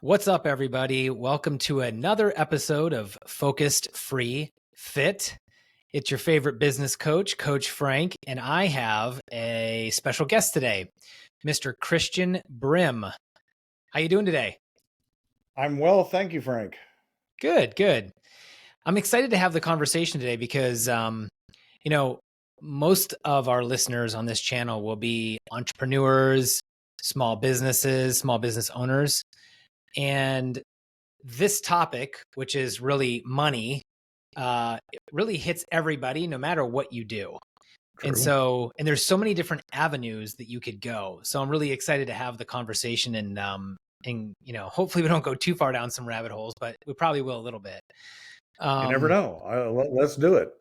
What's up, everybody? Welcome to another episode of Focused Free Fit. It's your favorite business coach, Coach Frank, and I have a special guest today, Mr. Christian Brim. How you doing today? I'm well, thank you, Frank. Good. I'm excited to have the conversation today because, most of our listeners on this channel will be entrepreneurs, small businesses, small business owners, and this topic, which is really money, it really hits everybody no matter what you do. True. And there's so many different avenues that you could go. So I'm really excited to have the conversation and hopefully we don't go too far down some rabbit holes, but we probably will a little bit. You never know. Let's do it.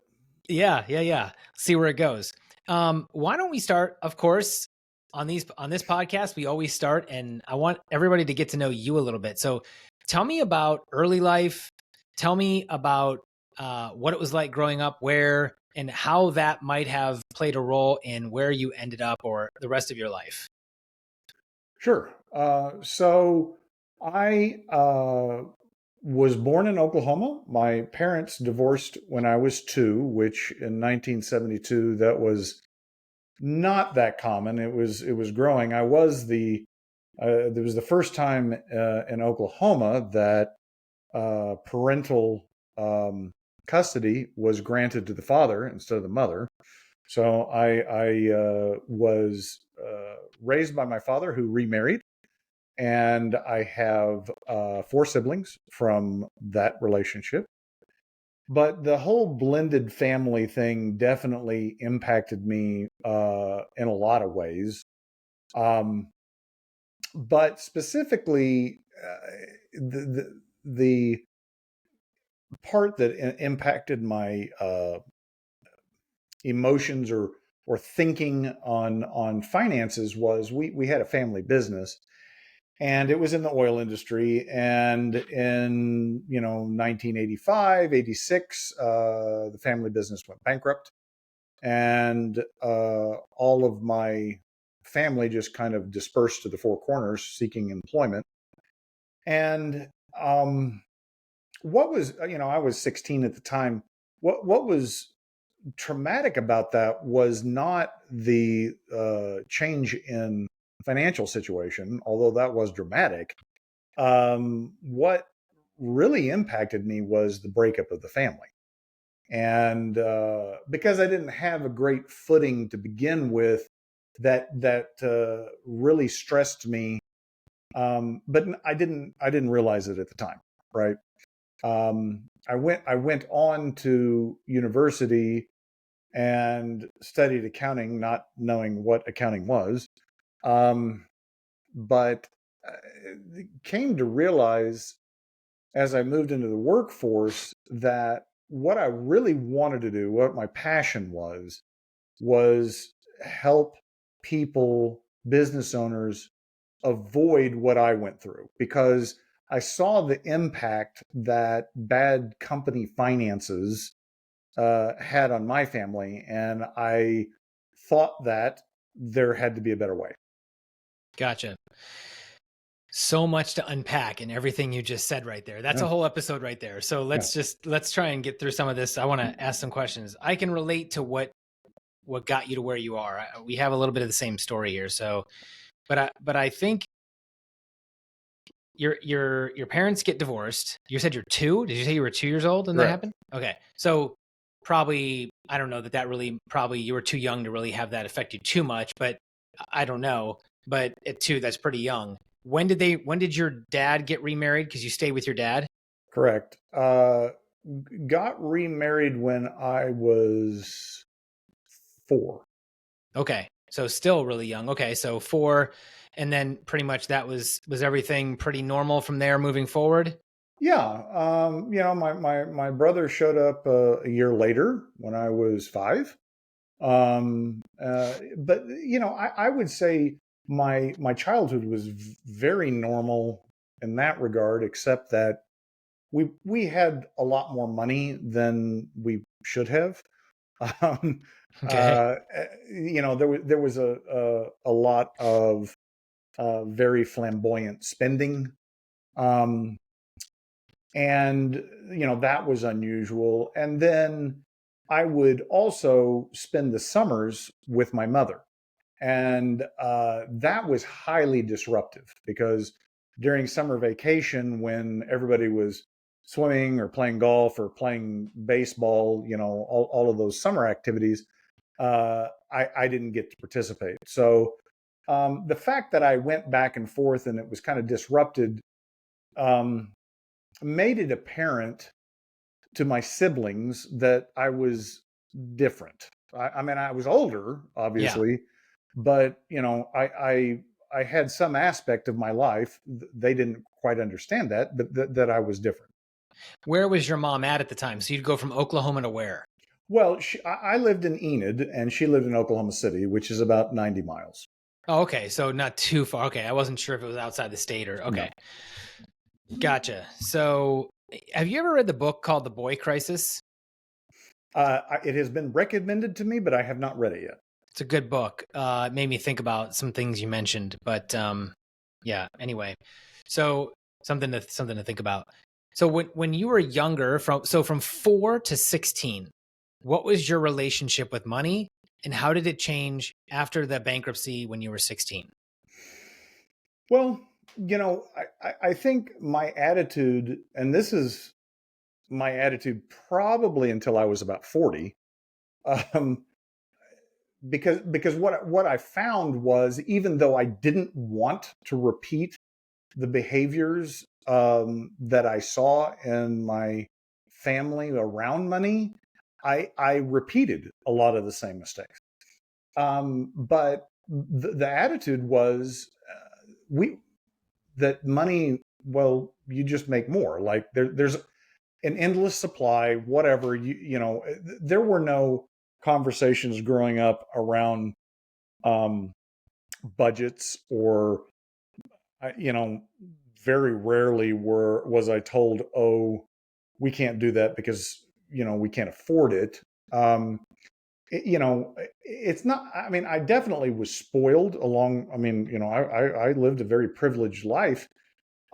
Yeah. See where it goes. Why don't we start, of course, on this podcast, we always start, and I want everybody to get to know you a little bit. So tell me about early life. Tell me about what it was like growing up, where and how that might have played a role in where you ended up or the rest of your life. Sure. So I was born in Oklahoma. My parents divorced when I was 2, which in 1972 that was not that common. It was growing. I was the There was the first time in Oklahoma that parental custody was granted to the father instead of the mother. So I was raised by my father, who remarried, and I have 4 siblings from that relationship. But the whole blended family thing definitely impacted me in a lot of ways. Um, but specifically, the part that impacted my emotions or thinking on finances was we had a family business, and it was in the oil industry. And in 1985, 86, the family business went bankrupt, and all of my family just kind of dispersed to the 4 corners seeking employment. And what was I was 16 at the time. What was traumatic about that was not the change in financial situation, although that was dramatic. What really impacted me was the breakup of the family. And because I didn't have a great footing to begin with, that really stressed me. But I didn't realize it at the time, right? I went on to university and studied accounting, not knowing what accounting was. Um, but came to realize as I moved into the workforce that what I really wanted to do, what my passion was help people, business owners, avoid what I went through, because I saw the impact that bad company finances had on my family, and I thought that there had to be a better way. Gotcha. So much to unpack in everything you just said right there. That's Yeah, a whole episode right there. So yeah. let's try and get through some of this. I want to ask some questions. I can relate to what got you to where you are. We have a little bit of the same story here. So, but I think your parents get divorced. You said you're 2. Did you say you were 2 years old when that Correct. happened? Okay. So probably, I don't know that really, probably you were too young to really have that affect you too much, but I don't know. But at 2, that's pretty young. When did your dad get remarried? Because you stayed with your dad? Correct. Got remarried when I was 4. Okay. So still really young. Okay. So 4, and then pretty much that was everything pretty normal from there moving forward? Yeah. My brother showed up a year later when I was 5. But I would say my childhood was very normal in that regard, except that we had a lot more money than we should have. Um, Okay. there was a lot of very flamboyant spending. Um, and, that was unusual. And then I would also spend the summers with my mother. And that was highly disruptive because during summer vacation, when everybody was swimming or playing golf or playing baseball, all of those summer activities, I didn't get to participate. So the fact that I went back and forth and it was kind of disrupted um, made it apparent to my siblings that I was different. I mean, I was older, Yeah. obviously, but I had some aspect of my life. They didn't quite understand that, but that I was different. Where was your mom at the time? So you'd go from Oklahoma to where? Well, I lived in Enid, and she lived in Oklahoma City, which is about 90 miles. Oh, okay. So not too far. Okay. I wasn't sure if it was outside the state or No, okay. Gotcha. So have you ever read the book called The Boy Crisis? it has been recommended to me, but I have not read it yet. It's a good book. It made me think about some things you mentioned, but yeah, anyway. So something to think about. So when you were younger, from 4 to 16, what was your relationship with money and how did it change after the bankruptcy when you were 16? Well, I think my attitude, and this is my attitude probably until I was about 40, um, because what I found was, even though I didn't want to repeat the behaviors that I saw in my family around money, I repeated a lot of the same mistakes. But the attitude was we that money. Well, you just make more. Like there's an endless supply. Whatever there were no conversations growing up around um, budgets or you know very rarely was I told, oh, we can't do that because we can't afford it. um it's not, I mean, I definitely was spoiled along, I mean, I lived a very privileged life.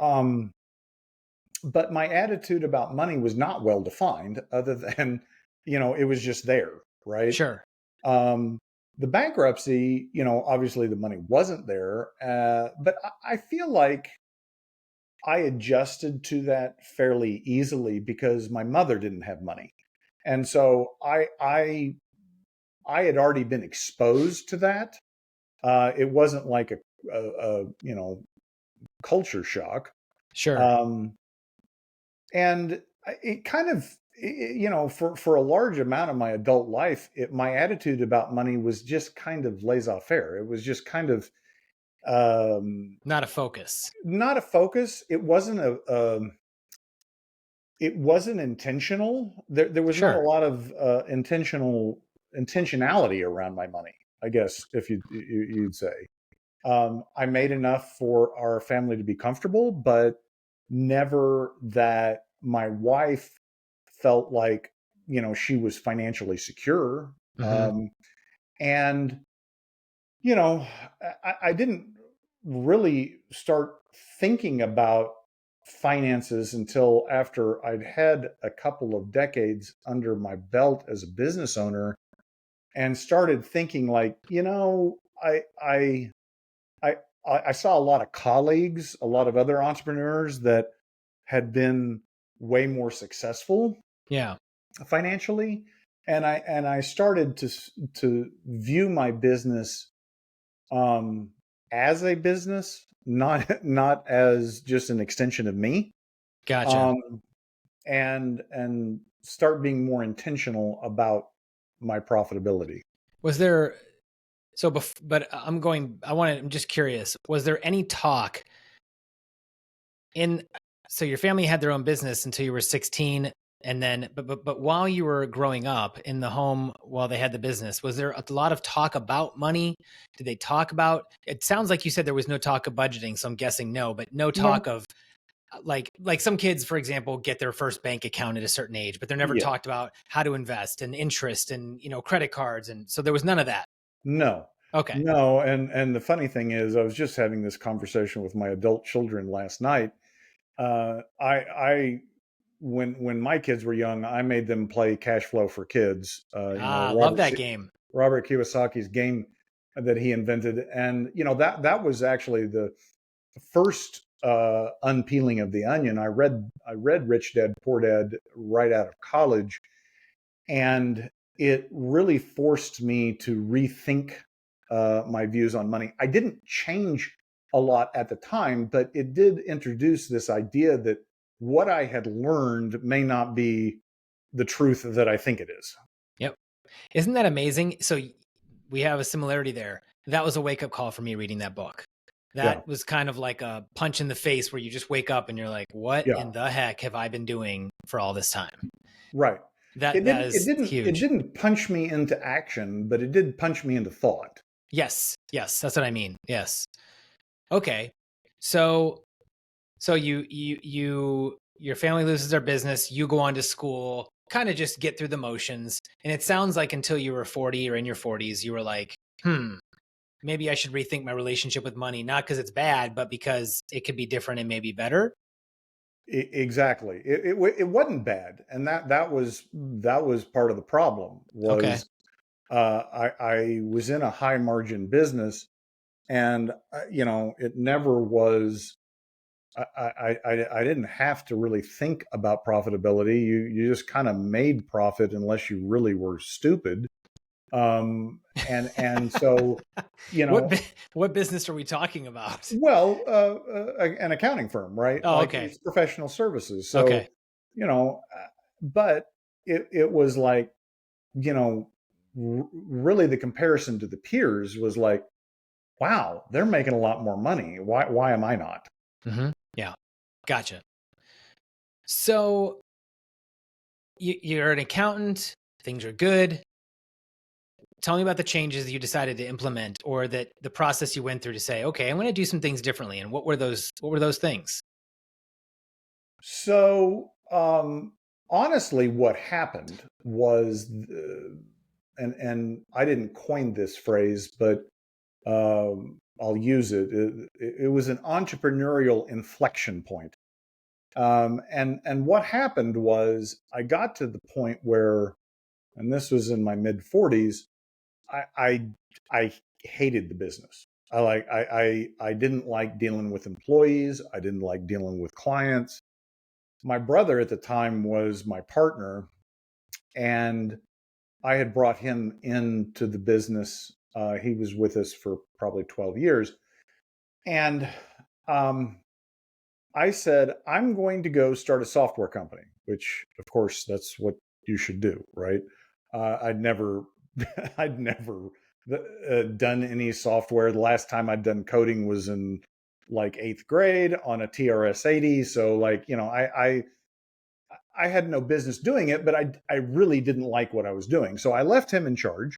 um but my attitude about money was not well defined, other than it was just there, right? Sure. um the bankruptcy, obviously the money wasn't there, but I feel like I adjusted to that fairly easily because my mother didn't have money. And so I had already been exposed to that. It wasn't like a culture shock. Sure. Um, and it kind of, for a large amount of my adult life, my attitude about money was just kind of laissez-faire. It was just kind of Not a focus. not a focus. It wasn't intentional. There was not a Sure. lot of intentionality around my money, I guess, if you'd say. I made enough for our family to be comfortable, but never that my wife felt like she was financially secure. Hmm. And you know, I didn't really start thinking about finances until after I'd had a couple of decades under my belt as a business owner, and started thinking like, I I I I saw a lot of colleagues, a lot of other entrepreneurs that had been way more successful Yeah. financially, and I started to view my business um, as a business, not as just an extension of me, Gotcha. um, and start being more intentional about my profitability. Was there but I'm just curious, was there any talk in so your family had their own business until you were 16 and then but while you were growing up in the home while they had the business, was there a lot of talk about money? Did they talk about, it sounds like you said there was no talk of budgeting, so I'm guessing no, but no talk No, of like some kids, for example, get their first bank account at a certain age, but they're never yeah, talked about how to invest and interest and credit cards, and so there was none of that. no, Okay. no. And the funny thing is, I was just having this conversation with my adult children last night. I when my kids were young, I made them play Cash Flow for Kids. Love that game. Robert Kiyosaki's game that he invented, and that was actually the first unpeeling of the onion. I read Rich Dad Poor Dad right out of college, and it really forced me to rethink my views on money. I didn't change a lot at the time, but it did introduce this idea that what I had learned may not be the truth that I think it is. Yep. Isn't that amazing? So we have a similarity there. That was a wake up call for me reading that book. Yeah, That was kind of like a punch in the face where you just wake up and you're like, what yeah, in the heck have I been doing for all this time? right. That It that didn't. It is didn't. It huge. didn't punch me into action, but it did punch me into thought. Yes. Yes. That's what I mean. Yes. Okay. So your family loses their business, you go on to school, kind of just get through the motions. And it sounds like until you were 40 or in your 40s, you were like, maybe I should rethink my relationship with money, not because it's bad, but because it could be different and maybe better. Exactly. It wasn't bad, and that was part of the problem. Okay. Was I was in a high margin business, and it never was. I didn't have to really think about profitability. You just kind of made profit unless you really were stupid. And so you what know what business are we talking about? Well, an accounting firm, right? Oh, Like okay. it's professional services. Okay. So, but it was like, really the comparison to the peers was like, wow, they're making a lot more money. Why am I not? Yeah. Gotcha. So you're an accountant, things are good. Tell me about the changes you decided to implement or that the process you went through to say, okay, I'm going to do some things differently. And what were those things? So, honestly, what happened was, and I didn't coin this phrase, but I'll use it. It was an entrepreneurial inflection point. And what happened was I got to the point where, and this was in my mid 40s, I, I I hated the business. I didn't like dealing with employees. I didn't like dealing with clients. My brother at the time was my partner, and I had brought him into the business. He was with us for probably 12 years, and um, I said, I'm going to go start a software company, which of course that's what you should do, right? I'd never, I'd never done any software. The last time I'd done coding was in like eighth grade on a TRS-80. So like, I had no business doing it, but I really didn't like what I was doing. So I left him in charge,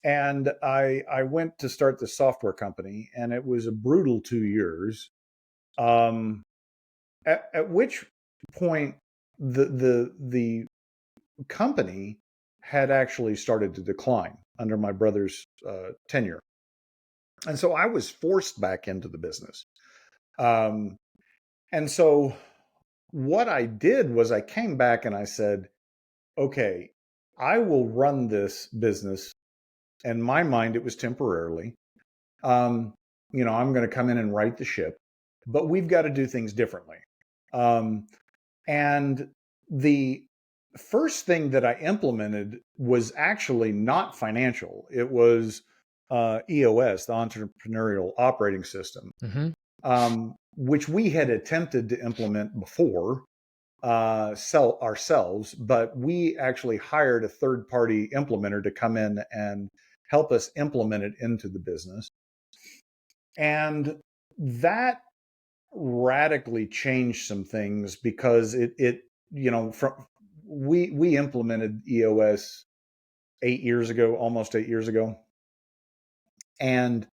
and I went to start the software company, and it was a brutal 2 years. Um, at which point the company had actually started to decline under my brother's tenure, and so I was forced back into the business. Um, and so what I did was I came back and I said, okay, I will run this business. In my mind, it was temporarily. Um, I'm going to come in and right the ship, but we've got to do things differently. Um, And the first thing that I implemented was actually not financial. It was EOS, the Entrepreneurial Operating System, Mm-hmm. which we had attempted to implement before, sell ourselves, but we actually hired a third party implementer to come in and help us implement it into the business. And that radically changed some things because from we implemented EOS 8 years ago, almost 8 years ago, and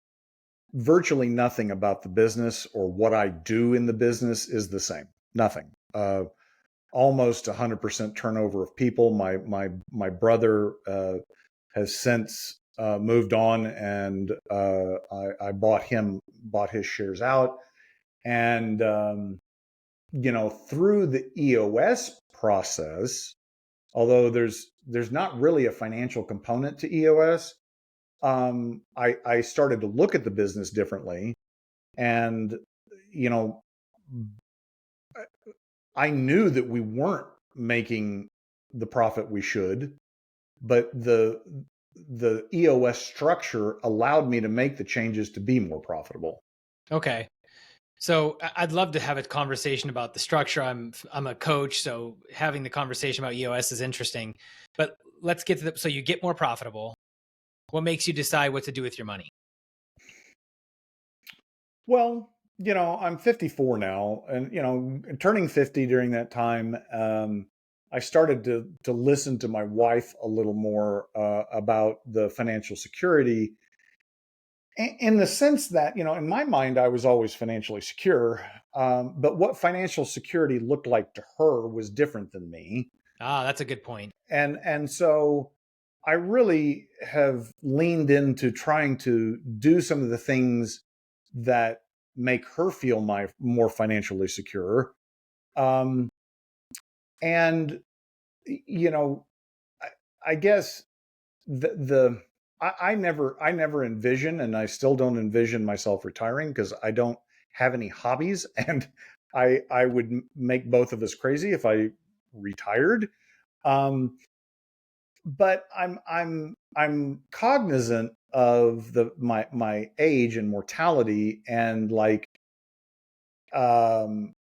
virtually nothing about the business or what I do in the business is the same. Nothing. Almost 100% turnover of people. My brother has since moved on, and I bought his shares out, and through the EOS process, although there's not really a financial component to EOS, I started to look at the business differently. And, you know, I knew that we weren't making the profit we should, but the EOS structure allowed me to make the changes to be more profitable. Okay. So I'd love to have a conversation about the structure. I'm a coach, so having the conversation about EOS is interesting. But let's get to so you get more profitable. What makes you decide what to do with your money? Well, I'm 54 now, and turning 50 during that time, I started to listen to my wife a little more about the financial security, in the sense that, in my mind, I was always financially secure, but what financial security looked like to her was different than me. Ah, that's a good point. And so I really have leaned into trying to do some of the things that make her feel more financially secure. Um, and you know, I guess the I never envision, and I still don't envision myself retiring because I don't have any hobbies, and I would make both of us crazy if I retired. Um, but I'm cognizant of my age and mortality, and like um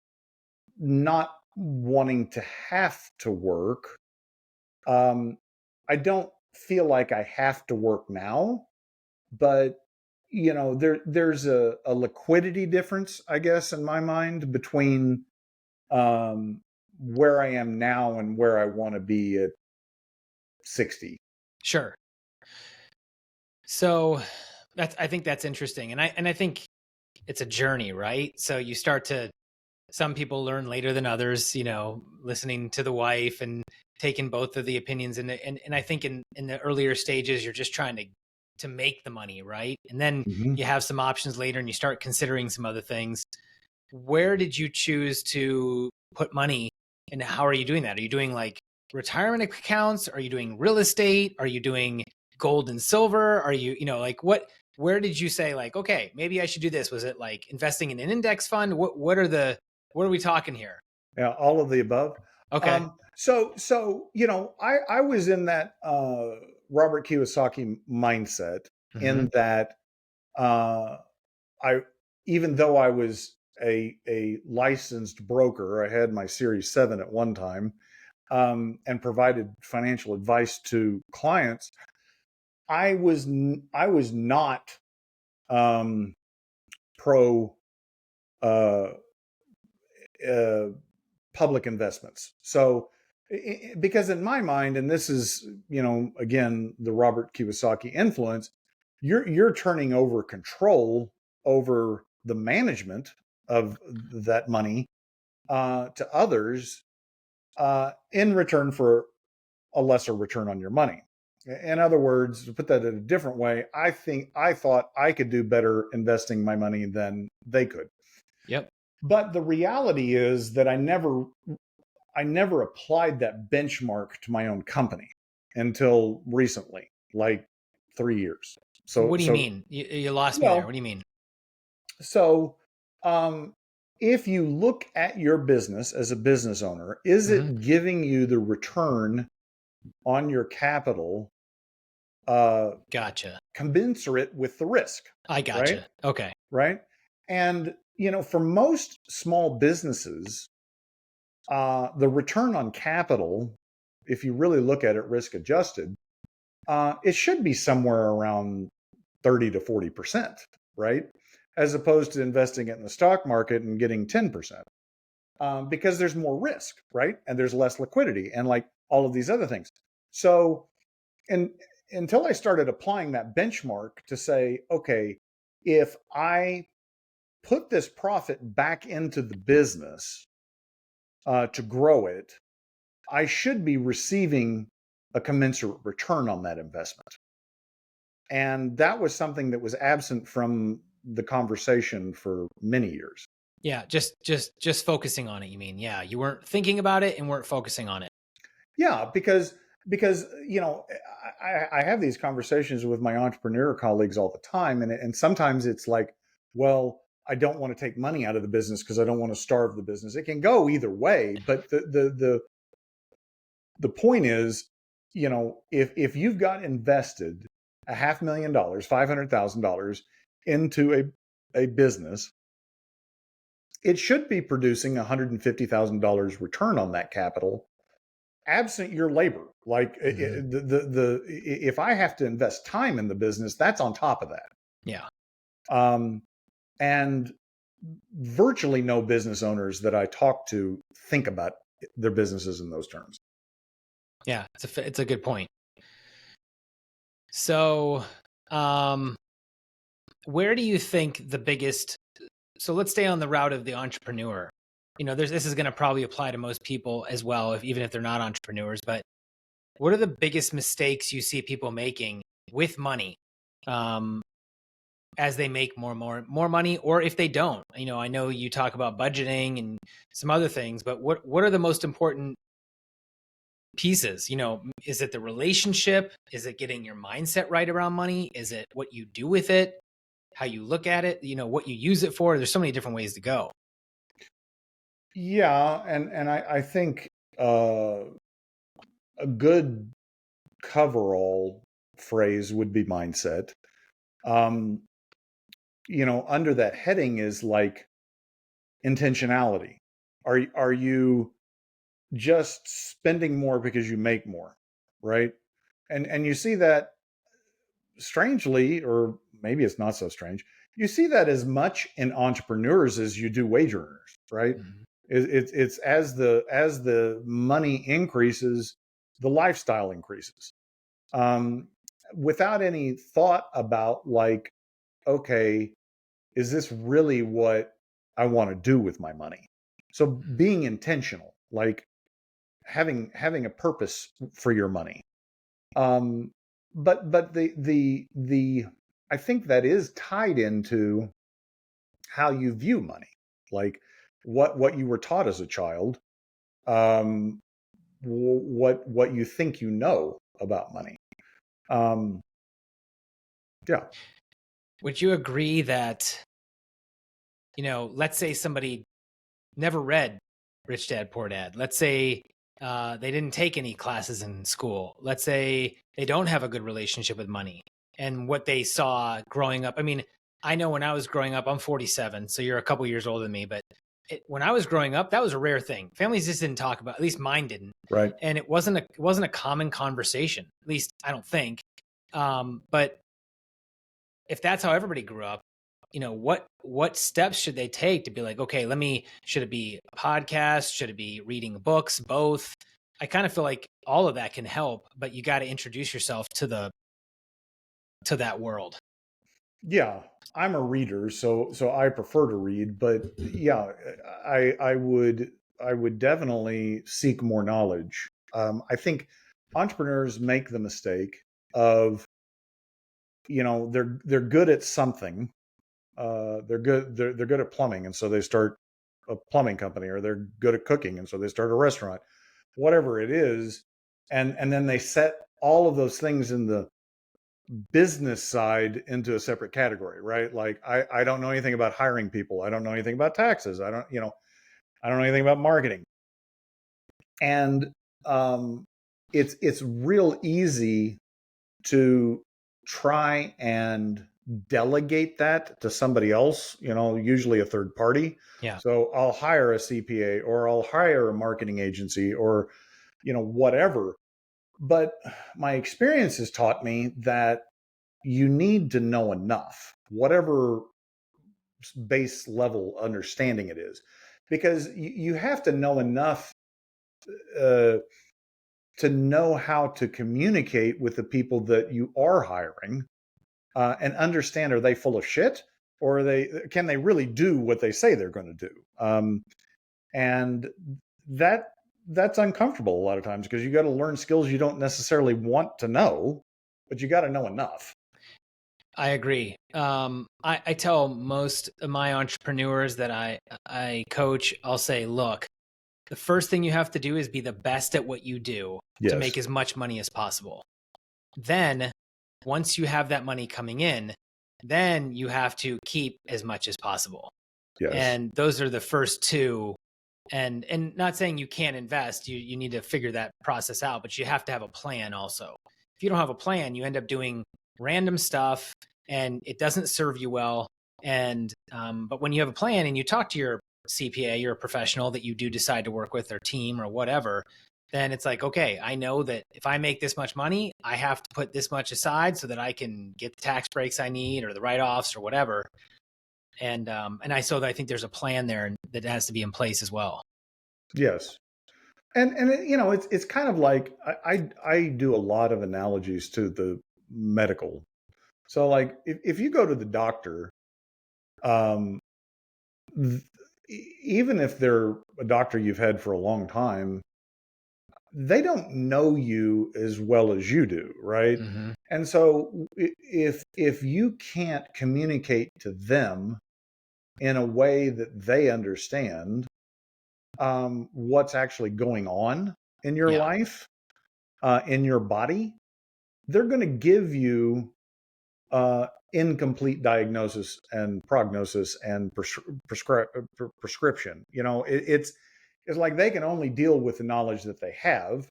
not wanting to have to work. I don't feel like I have to work now, but there's a liquidity difference, I guess, in my mind between um where I am now and where I want to be at 60. Sure. So I think that's interesting. And I think it's a journey, right? So you start to some people learn later than others, listening to the wife and taking both of the opinions. And I think in the earlier stages, you're just trying to make the money, right? And then Mm-hmm. you have some options later and you start considering some other things. Where did you choose to put money and how are you doing that? Are you doing like retirement accounts? Are you doing real estate? Are you doing gold and silver? Are you, like where did you say like, okay, maybe I should do this? Was it like investing in an index fund? What are we talking here? Yeah, all of the above. Okay. I was in that Robert Kiyosaki mindset, Hmm. in that uh, I even though I was a licensed broker, I had my Series 7 at one time, and provided financial advice to clients. I was not um, pro uh, uh, public investments. So, because in my mind, and this is, again, the Robert Kiyosaki influence, you're turning over control over the management of that money to others in return for a lesser return on your money. In other words, to put that in a different way, I thought I could do better investing my money than they could. Yep. But the reality is that I never applied that benchmark to my own company until recently, like 3 years. So, What do you so mean? You lost me there. What well, do you mean? so um, if you look at your business as a business owner, is Hmm. it giving you the return on your capital uh, Gotcha. commensurate with the risk? I Right, gotcha. Okay. right. And for most small businesses, the return on capital, if you really look at it risk adjusted, it should be somewhere around 30 to 40%, right? As opposed to investing it in the stock market and getting 10%, because there's more risk, right? And there's less liquidity and like all of these other things. So, and until I started applying that benchmark to say, okay, if I put this profit back into the business to grow it, I should be receiving a commensurate return on that investment. And that was something that was absent from the conversation for many years. Yeah, just focusing on it, you mean? Yeah, you weren't thinking about it and weren't focusing on it. Yeah, because you know, I have these conversations with my entrepreneur colleagues all the time, and sometimes it's like, well, I don't want to take money out of the business because I don't want to starve the business. It can go either way, but the point is, you know, if you've got invested $500,000, $500,000 into a business, it should be producing $150,000 return on that capital, absent your labor. Like Mhm. if I have to invest time in the business, that's on top of that. Yeah. Um, and virtually no business owners that I talk to think about their businesses in those terms. Yeah, it's a good point. So, um, where do you think the biggest so let's stay on the route of the entrepreneur. You know, this is going to probably apply to most people as well, if even if they're not entrepreneurs, but what are the biggest mistakes you see people making with money? Um, as they make more money, or if they don't? You know, I know you talk about budgeting and some other things, but what are the most important pieces? You know, is it the relationship? Is it getting your mindset right around money? Is it what you do with it? How you look at it? You know, what you use it for? There's so many different ways to go. Yeah, and I think a good coverall phrase would be mindset. Um, you know, under that heading is like intentionality. Are you just spending more because you make more, right? And you see that strangely, or maybe it's not so strange. You see that as much in entrepreneurs as you do wage earners, right? Mhm. It's as the money increases, the lifestyle increases, um, without any thought about like, okay, is this really what I want to do with my money? So being intentional, like having a purpose for your money. Um, but the I think that is tied into how you view money, like what you were taught as a child, um, what you think you know about money. Um, yeah, Would you agree that, you know, let's say somebody never read Rich Dad Poor Dad. Let's say they didn't take any classes in school. Let's say they don't have a good relationship with money and what they saw growing up. I mean, I know when I was growing up, I'm 47, so you're a couple years older than me, but when I was growing up, that was a rare thing. Families just didn't talk about, at least mine didn't. right. And it wasn't a common conversation. At least I don't think. But if that's how everybody grew up, you know, what steps should they take to be like, okay, should it be a podcast? Should it be reading books? Both? I kind of feel like all of that can help, but you got to introduce yourself to that world. Yeah, I'm a reader, so I prefer to read, but yeah, I would definitely seek more knowledge. I think entrepreneurs make the mistake of, you know, they're good at something. They're good at plumbing, and so they start a plumbing company, or they're good at cooking, and so they start a restaurant, whatever it is, and then they set all of those things in the business side into a separate category, right? Like I don't know anything about hiring people. I don't know anything about taxes. I don't know anything about marketing. And it's real easy to try and delegate that to somebody else, you know, usually a third party. Yeah. So I'll hire a CPA, or I'll hire a marketing agency, or, you know, whatever. But my experience has taught me that you need to know enough, whatever base level understanding it is, because you have to know enough uh, to know how to communicate with the people that you are hiring, and understand, are they full of shit, or can they really do what they say they're going to do? And that that's uncomfortable a lot of times, because you got to learn skills you don't necessarily want to know, but you got to know enough. I agree. I tell most of my entrepreneurs that I coach, I'll say, look, the first thing you have to do is be the best at what you do to Yes. make as much money as possible. Then, once you have that money coming in, then you have to keep as much as possible. Yes. And those are the first two. And not saying you can't invest, you need to figure that process out, but you have to have a plan also. If you don't have a plan, you end up doing random stuff and it doesn't serve you well. And but when you have a plan and you talk to your CPA, you're a professional that you do decide to work with, or team or whatever, then it's like, okay, I know that if I make this much money, I have to put this much aside so that I can get the tax breaks I need or the write-offs or whatever. And I think there's a plan there that has to be in place as well. Yes. And you know, it's kind of like I do a lot of analogies to the medical. So like if you go to the doctor, um, th- even if they're a doctor you've had for a long time, they don't know you as well as you do, right? Mm-hmm. And so if you can't communicate to them in a way that they understand what's actually going on in your Yeah, life, in your body, they're going to give you incomplete diagnosis and prognosis and prescription. You know, it's like they can only deal with the knowledge that they have,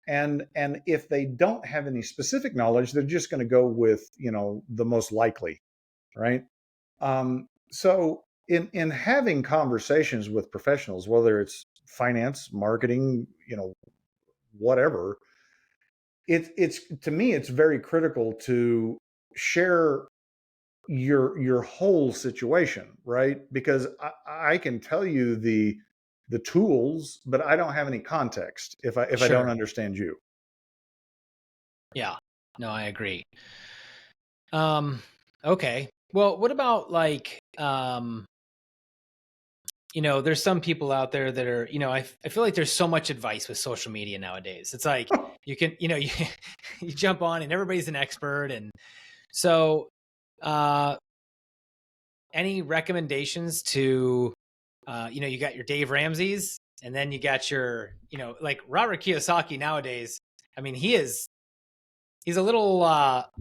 and if they don't have any specific knowledge, they're just going to go with, you know, the most likely, right? So in having conversations with professionals, whether it's finance, marketing, you know, whatever, it's to me it's very critical to share your whole situation, right? Because I can tell you the tools, but I don't have any context if I don't sure. understand you. Yeah. No, I agree. Um, okay. Well, what about like, there's some people out there that are, I feel like there's so much advice with social media nowadays. It's like you can, you jump on and everybody's an expert. And so, uh, any recommendations to, you got your Dave Ramsey's, and then you got your, like Robert Kiyosaki nowadays. I mean, he's a little, well,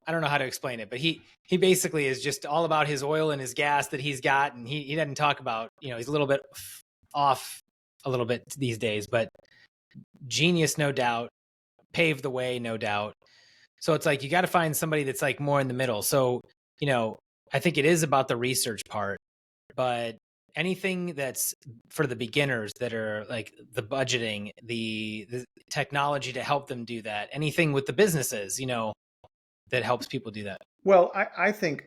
I don't know how to explain it, but he basically is just all about his oil and his gas that he's got, and he doesn't talk about, he's a little bit off a little bit these days, but genius, no doubt, paved the way, no doubt. So it's like you got to find somebody that's like more in the middle. So, you know, I think it is about the research part, but anything that's for the beginners that are like the budgeting, the technology to help them do that, anything with the businesses, that helps people do that. Well, I think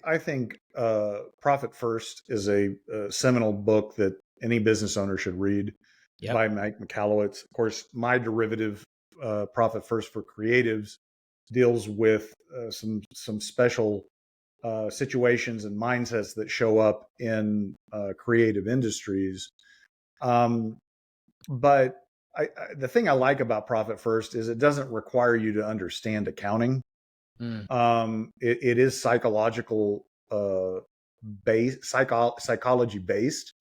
Profit First is a seminal book that any business owner should read. It's Yep. by Mike Michalowicz. Of course, my derivative, Profit First for Creatives, deals with some special situations and mindsets that show up in creative industries. Um, but the thing I like about Profit First is it doesn't require you to understand accounting. Mm. It is psychological psychology based,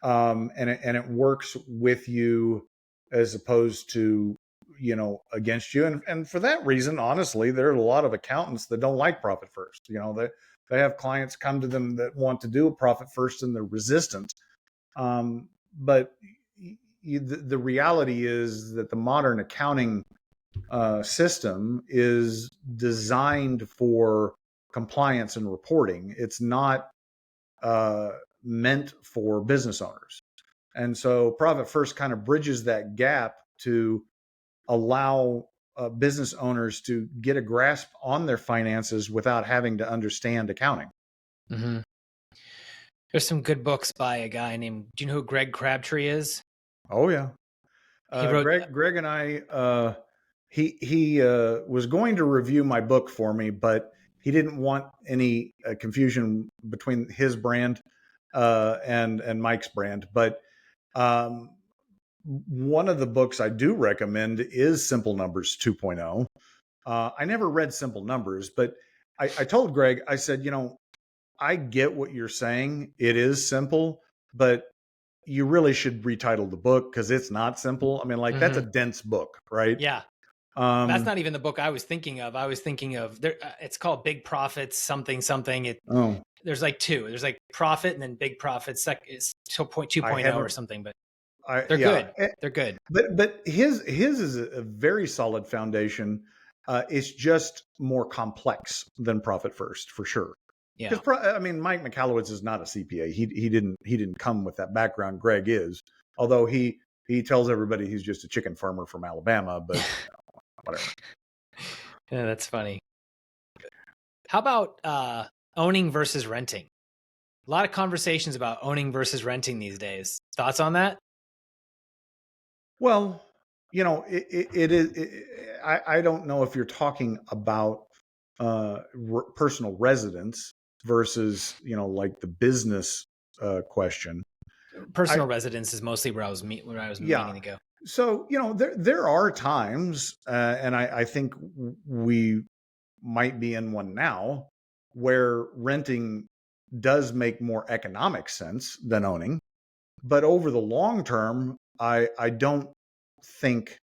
and it works with you as opposed to, you know, against you. And for that reason, honestly, there are a lot of accountants that don't like Profit First. You know, they have clients come to them that want to do a Profit First and they're resistant. But the reality is that the modern accounting system is designed for compliance and reporting. It's not meant for business owners. And so Profit First kind of bridges that gap to allow business owners to get a grasp on their finances without having to understand accounting. Mm-hmm. There's some good books by a guy named, do you know who Greg Crabtree is? Oh yeah, He wrote, Greg and I. He was going to review my book for me, but he didn't want any confusion between his brand and Mike's brand. But um, one of the books I do recommend is Simple Numbers 2.0. I never read Simple Numbers, but I told Greg, I said, I get what you're saying. It is simple, but you really should retitle the book because it's not simple. I mean, like that's a dense book, right? Yeah. That's not even the book I was thinking of. I was thinking of there. It's called Big Profits, something, something. Oh, There's like two. There's like Profit and then Big Profits. It's 2.0 I or haven't. something, but they're Yeah, good. They're good. but his is a very solid foundation. It's just more complex than Profit First for sure. Yeah. Because I mean, Mike Michalowicz is not a CPA. He didn't come with that background. Greg is, although he tells everybody he's just a chicken farmer from Alabama. But whatever. Yeah, that's funny. How about owning versus renting? A lot of conversations about owning versus renting these days. Thoughts on that? Well, it is. I don't know if you're talking about personal residence versus like the business question. I Personal residence is mostly where I was Yeah. meaning to go. So there are times, and I think we might be in one now, where renting does make more economic sense than owning. But over the long term, I don't think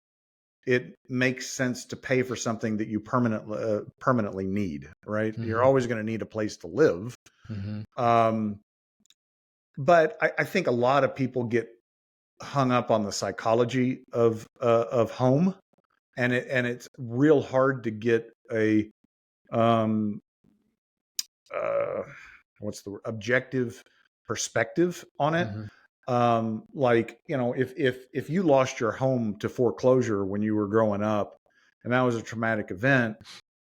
it makes sense to pay for something that you permanently need, right? You're always going to need a place to live. Mm-hmm. Um, but I think a lot of people get hung up on the psychology of home, and it's real hard to get a um, what's the word? Objective perspective on it. Mm-hmm. Like if you lost your home to foreclosure when you were growing up, and that was a traumatic event,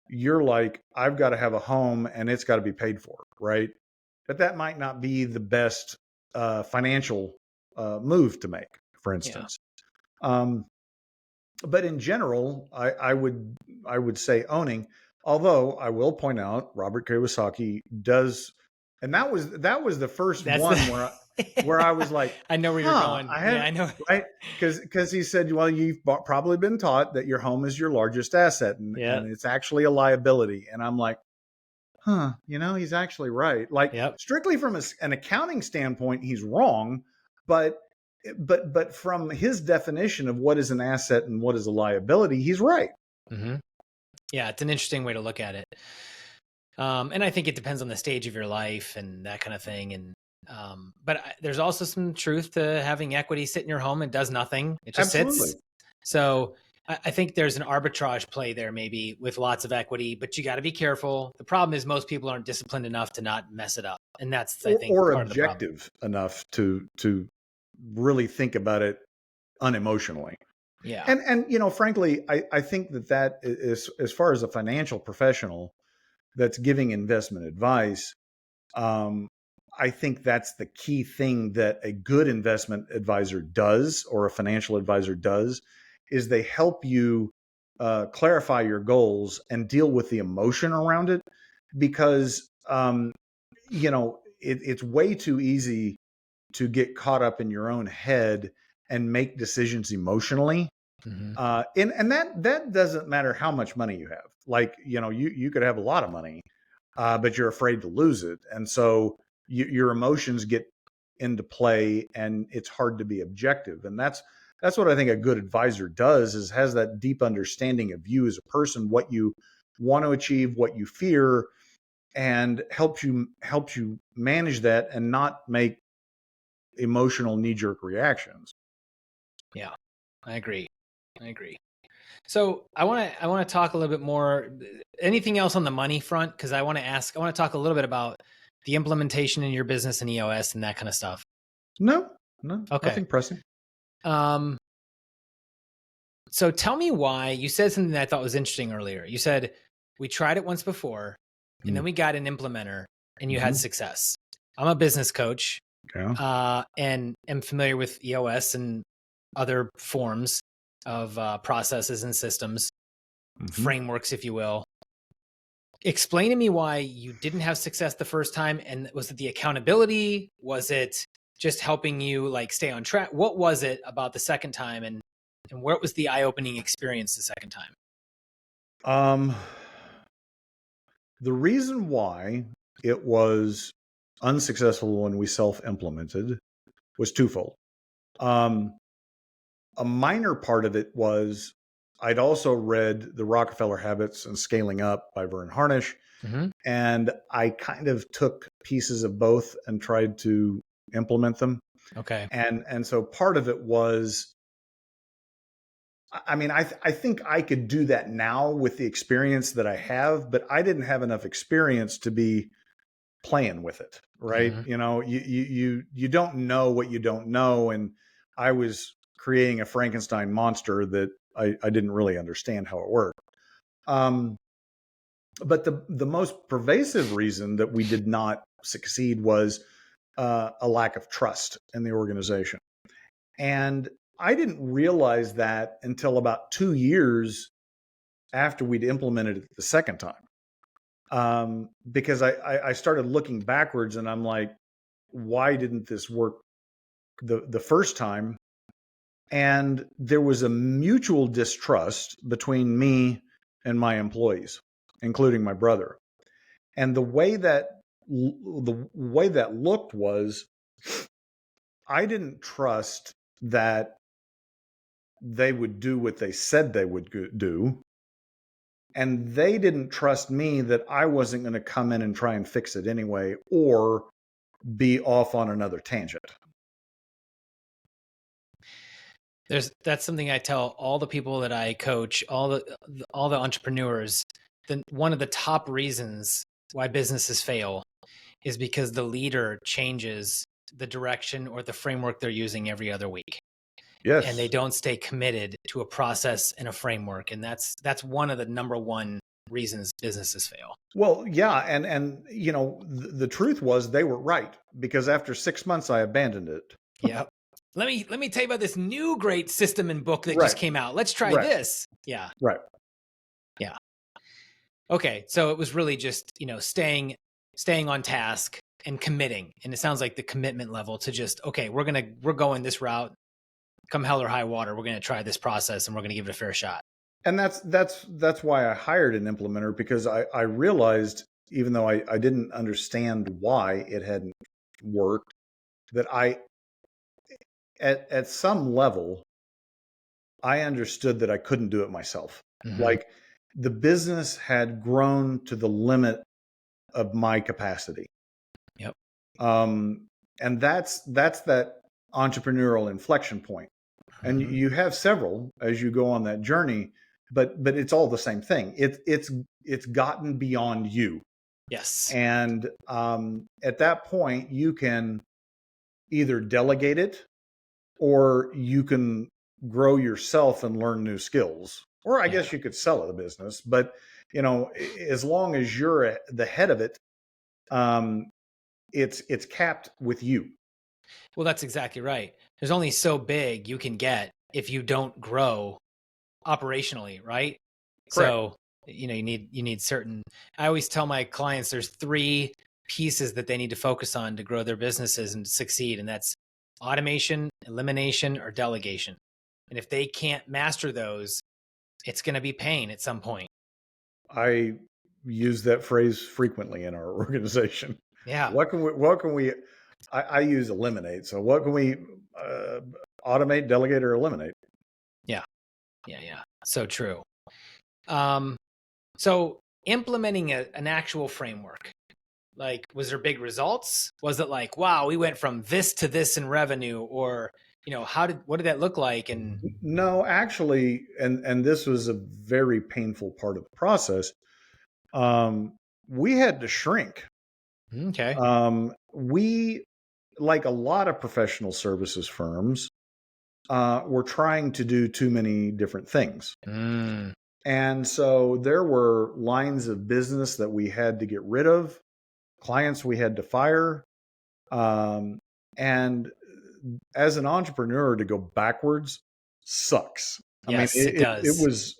you're like, I've got to have a home and it's got to be paid for, right? But that might not be the best financial move to make, for Yeah. instance. Um, but in general, I would say owning. Although I will point out, Robert Kiyosaki does, and that was the first That's one the where I was like, I know where you're huh, going. I Yeah, have I know. right because he said, well, you've probably been taught that your home is your largest asset, and Yeah. and it's actually a liability. And I'm like, huh, he's actually right. Like Yep. strictly from an accounting standpoint, he's wrong, but but from his definition of what is an asset and what is a liability, he's right. Mm-hmm. Yeah, it's an interesting way to look at it. And I think it depends on the stage of your life and that kind of thing. And but there's also some truth to having equity sit in your home and does nothing. It just Absolutely. sits. So I think there's an arbitrage play there, maybe with lots of equity, but you got to be careful. The problem is most people aren't disciplined enough to not mess it up, and that's I think Or part of the problem. objective enough to really think about it unemotionally. Yeah. And frankly, I think that is, as far as a financial professional that's giving investment advice, um, I think that's the key thing that a good investment advisor does, or a financial advisor does, is they help you clarify your goals and deal with the emotion around it, because it's way too easy to get caught up in your own head and make decisions emotionally. Mm-hmm. And that doesn't matter how much money you have. Like, you could have a lot of money, but you're afraid to lose it. And so your emotions get into play, and it's hard to be objective. And that's what I think a good advisor does, is has that deep understanding of you as a person, what you want to achieve, what you fear, and helps you manage that and not make emotional knee-jerk reactions. Yeah, I agree. I agree. So I want to talk a little bit more. Anything else on the money front? Because I want to talk a little bit about the implementation in your business and EOS and that kind of stuff. No, Okay. nothing pressing. Um, so tell me why you said something that I thought was interesting earlier. You said we tried it once before, and then we got an implementer, and you had success. I'm a business coach, and am familiar with EOS and other forms of processes and systems, frameworks, if you will. Explain to me why you didn't have success the first time. And was it the accountability? Was it just helping you like stay on track? What was it about the second time, and what was the eye-opening experience the second time? Um, the reason why it was unsuccessful when we self-implemented was twofold. Um, a minor part of it was I'd also read The Rockefeller Habits and Scaling Up by Vern Harnish, Mm-hmm. and I kind of took pieces of both and tried to implement them. Okay. And so part of it was, I mean, I think I could do that now with the experience that I have, but I didn't have enough experience to be playing with it, right? Mm-hmm. You know, you don't know what you don't know, and I was creating a Frankenstein monster that I didn't really understand how it worked. Um, but the most pervasive reason that we did not succeed was a lack of trust in the organization. And I didn't realize that until about 2 years after we'd implemented it the second time. Because I started looking backwards and I'm like, why didn't this work the first time? And there was a mutual distrust between me and my employees, including my brother. And the way that looked was I didn't trust that they would do what they said they would do. And they didn't trust me that I wasn't going to come in and try and fix it anyway or be off on another tangent. That's something I tell all the people that I coach, all the entrepreneurs. Then one of the top reasons why businesses fail is because the leader changes the direction or the framework they're using every other week. And they Yes. don't stay committed to a process and a framework. And that's one of the number one reasons businesses fail. Well, yeah, and you know, the truth was they were right because after 6 months I abandoned it. Yeah. Let me tell you about this new great system and book that just Right. came out. Let's try Right. this. Yeah. Right. Yeah. Okay. So it was really just, staying on task and committing. And it sounds like the commitment level to just, okay, we're going this route, come hell or high water. We're going to try this process and we're going to give it a fair shot. And that's why I hired an implementer because I realized even though I didn't understand why it hadn't worked, that I at some level I understood that I couldn't do it myself. Mm-hmm. Like the business had grown to the limit of my capacity. Yep. Um, and that's that entrepreneurial inflection point. And Mm-hmm. you have several as you go on that journey, but it's all the same thing. It's gotten beyond you, Yes. and at that point, you can either delegate it or you can grow yourself and learn new skills. Or I Yeah. guess you could sell the business, but you know, as long as you're the head of it, um, it's capped with you. Well, that's exactly right. There's only so big you can get if you don't grow operationally, right? Correct. So, you need certain. I always tell my clients there's three pieces that they need to focus on to grow their businesses and succeed, and that's automation, elimination, or delegation. And if they can't master those, it's going to be pain at some point. I use that phrase frequently in our organization. Yeah. What can we I use eliminate. So what can we uh, automate, delegate, or eliminate? Yeah. Yeah. Yeah. So true. Um, so implementing an actual framework, like, was there big results? Was it like, wow, we went from this to this in revenue, or what did that look like? And No, actually, and this was a very painful part of the process. We had to shrink. okay. We, like a lot of professional services firms, were trying to do too many different things. Mm, And so there were lines of business that we had to get rid of, clients we had to fire. Um, and as an entrepreneur, to go backwards sucks. I mean, yes, it it does. was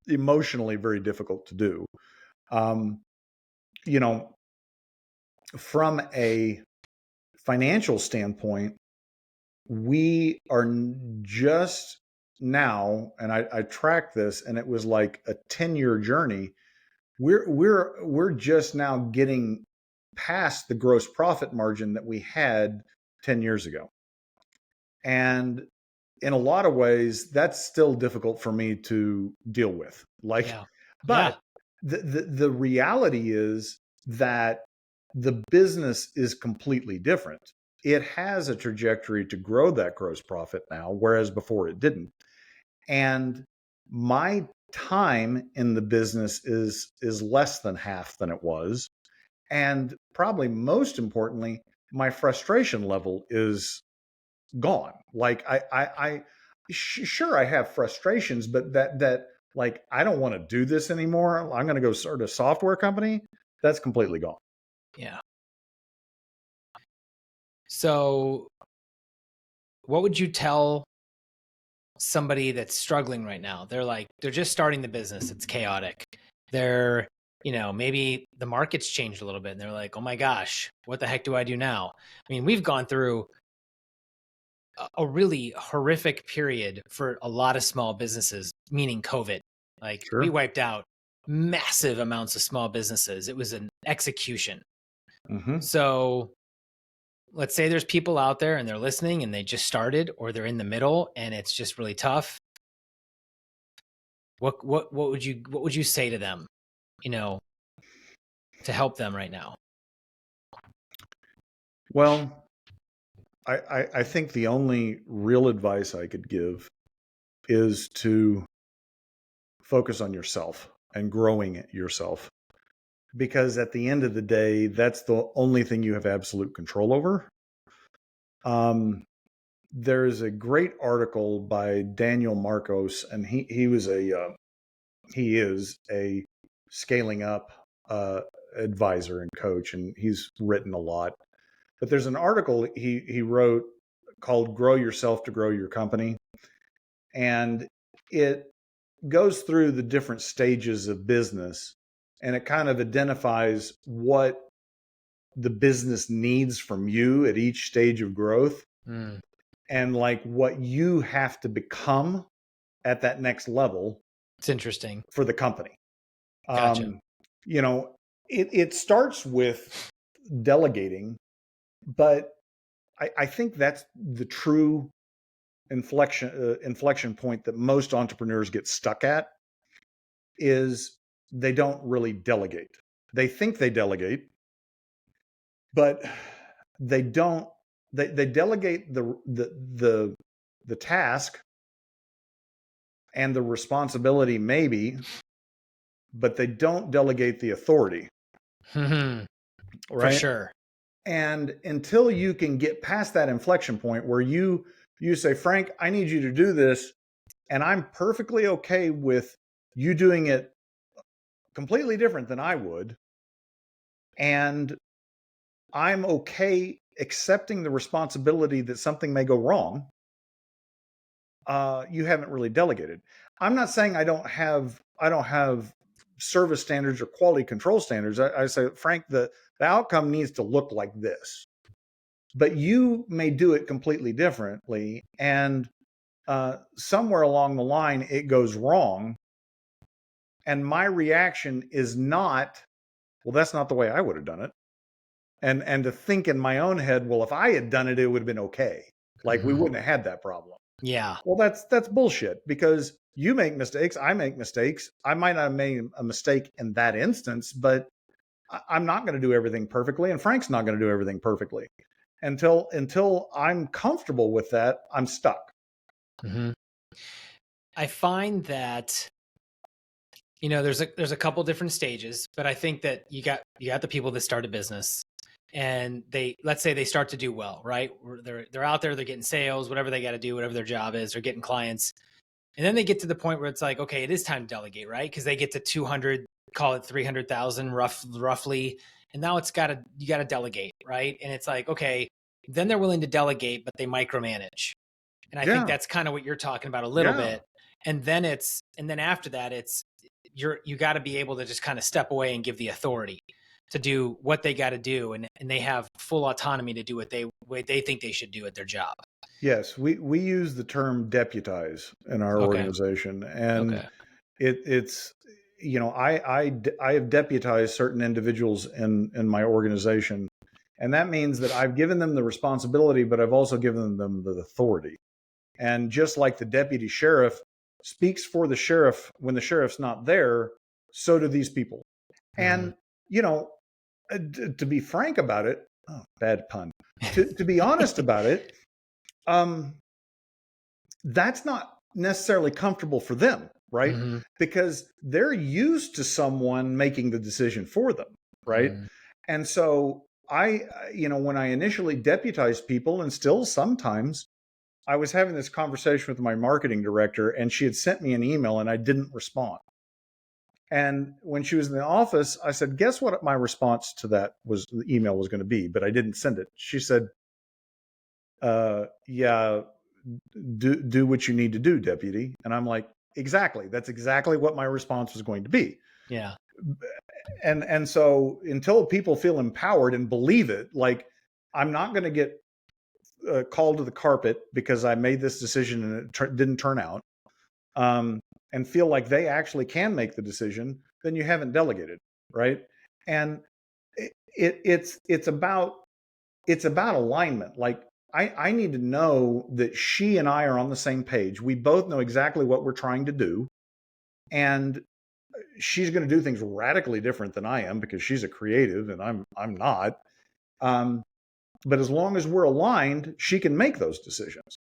emotionally very difficult to do. Um, you know, from a financial standpoint, we are just now, and I tracked this, and it was like a 10-year journey. We're just now getting past the gross profit margin that we had 10 years ago. And in a lot of ways, that's still difficult for me to deal with. Like, Yeah. but the reality is that the business is completely different. It has a trajectory to grow that gross profit now, whereas before it didn't. And my time in the business is less than half than it was. And probably most importantly, my frustration level is gone. Like sure, I have frustrations, but that like, I don't want to do this anymore. I'm going to go start a software company. That's completely gone. Yeah. So what would you tell somebody that's struggling right now? They're just starting the business. It's chaotic. They're, maybe the market's changed a little bit and they're like, oh my gosh, what the heck do I do now? I mean, we've gone through a really horrific period for a lot of small businesses, meaning COVID. Like, we Sure. wiped out massive amounts of small businesses. It was an execution. Mm-hmm. So let's say there's people out there and they're listening and they just started, or they're in the middle and it's just really tough. What would you say to them, to help them right now? Well, I think the only real advice I could give is to focus on yourself and growing yourself. Because at the end of the day, that's the only thing you have absolute control over. There's a great article by Daniel Marcos, and he is a scaling up advisor and coach, and he's written a lot. But there's an article he wrote called "Grow Yourself to Grow Your Company," and it goes through the different stages of business, and it kind of identifies what the business needs from you at each stage of growth, and like what you have to become at that next level. It's interesting. For the company. Gotcha. It starts with delegating, but I think that's the true inflection point that most entrepreneurs get stuck at, is they don't really delegate. They think they delegate, but they don't. They delegate the task and the responsibility, maybe, but they don't delegate the authority. Right? For sure. And until you can get past that inflection point where you say, Frank, I need you to do this, and I'm perfectly okay with you doing it completely different than I would, and I'm okay accepting the responsibility that something may go wrong, you haven't really delegated. I'm not saying I don't have service standards or quality control standards. I say, Frank, the outcome needs to look like this, but you may do it completely differently. And somewhere along the line, it goes wrong. And my reaction is not, well, that's not the way I would have done it. And to think in my own head, well, if I had done it, it would have been okay. Like, we wouldn't have had that problem. Yeah. Well, that's bullshit, because you make mistakes. I make mistakes. I might not have made a mistake in that instance, but I'm not going to do everything perfectly. And Frank's not going to do everything perfectly. Until I'm comfortable with that, I'm stuck. I find that, there's a couple different stages, but I think that you got the people that start a business, and let's say they start to do well, right? They're out there, they're getting sales, whatever they got to do, whatever their job is, they're getting clients. And then they get to the point where it's like, okay, it is time to delegate, right? Because they get to 200, call it 300,000 roughly. And now you got to delegate, right? And it's like, okay, then they're willing to delegate, but they micromanage. And I think that's kind of what you're talking about a little bit. And then after that, you got to be able to just kind of step away and give the authority to do what they got to do. And they have full autonomy to do what they think they should do at their job. Yes, we use the term deputize in our Okay. organization, and Okay. it's I have deputized certain individuals in my organization, and that means that I've given them the responsibility, but I've also given them the authority. And just like the deputy sheriff speaks for the sheriff when the sheriff's not there, so do these people. Hmm. And you know, to be frank about it, oh, bad pun. To be honest about it, um, that's not necessarily comfortable for them, right? Hmm. Because they're used to someone making the decision for them, right? Hmm. And so when I initially deputized people, and still sometimes, I was having this conversation with my marketing director, and she had sent me an email and I didn't respond. And when she was in the office, I said, guess what my response to that was, the email was going to be, but I didn't send it. She said, yeah, do what you need to do, deputy. And I'm like, exactly. That's exactly what my response was going to be. Yeah. And so until people feel empowered and believe it, like, I'm not going to get called to the carpet because I made this decision and it didn't turn out, and feel like they actually can make the decision, then you haven't delegated, right? And it's about alignment. Like, I need to know that she and I are on the same page. We both know exactly what we're trying to do, and she's going to do things radically different than I am because she's a creative and I'm not. Um, but as long as we're aligned, she can make those decisions.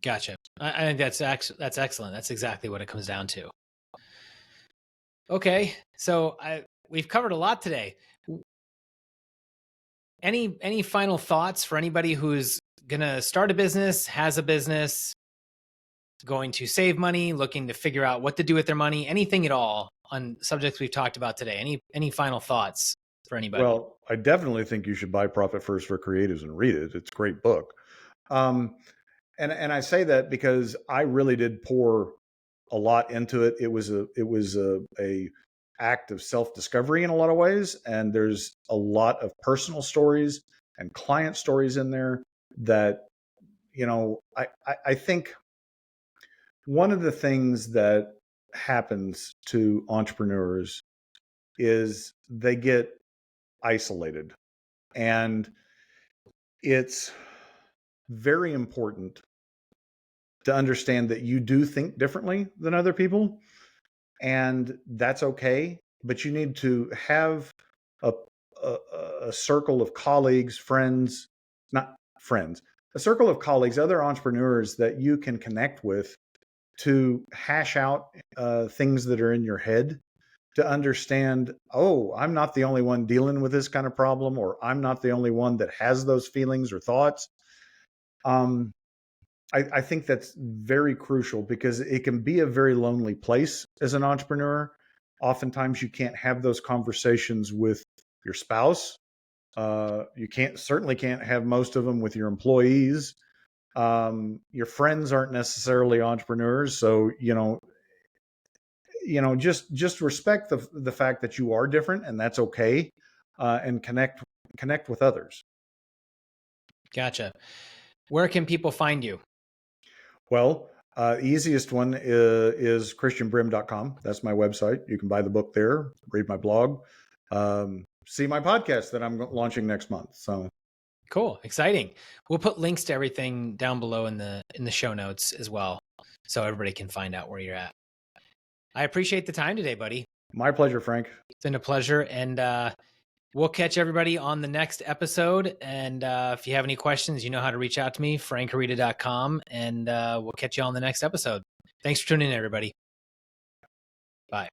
Gotcha. I think that's excellent. That's exactly what it comes down to. Okay. So we've covered a lot today. Any final thoughts for anybody who's gonna start a business, has a business, going to save money, looking to figure out what to do with their money, anything at all on subjects we've talked about today? Any final thoughts for anybody? Well, I definitely think you should buy Profit First for Creatives and read it. It's a great book. Um, and I say that because I really did pour a lot into it. It was a act of self-discovery in a lot of ways, and there's a lot of personal stories and client stories in there that, I think one of the things that happens to entrepreneurs is they get isolated, and it's very important to understand that you do think differently than other people, and that's okay. But you need to have a, a, a circle of colleagues, friends, not friends, a circle of colleagues, other entrepreneurs that you can connect with to hash out things that are in your head, to understand, oh, I'm not the only one dealing with this kind of problem, or I'm not the only one that has those feelings or thoughts. Um, I think that's very crucial because it can be a very lonely place as an entrepreneur. Oftentimes, you can't have those conversations with your spouse. You certainly can't have most of them with your employees. Your friends aren't necessarily entrepreneurs, so just respect the fact that you are different, and that's okay, and connect with others. Gotcha. Where can people find you? Well, easiest one is christianbrim.com. That's my website. You can buy the book there, read my blog, see my podcast that I'm launching next month. So Cool. Exciting. We'll put links to everything down below in the show notes as well, so everybody can find out where you're at. I appreciate the time today, buddy. my pleasure, Frank. It's been a pleasure. And we'll catch everybody on the next episode. And if you have any questions, you know how to reach out to me, frankharita.com. And we'll catch you on the next episode. Thanks for tuning in, everybody. Bye.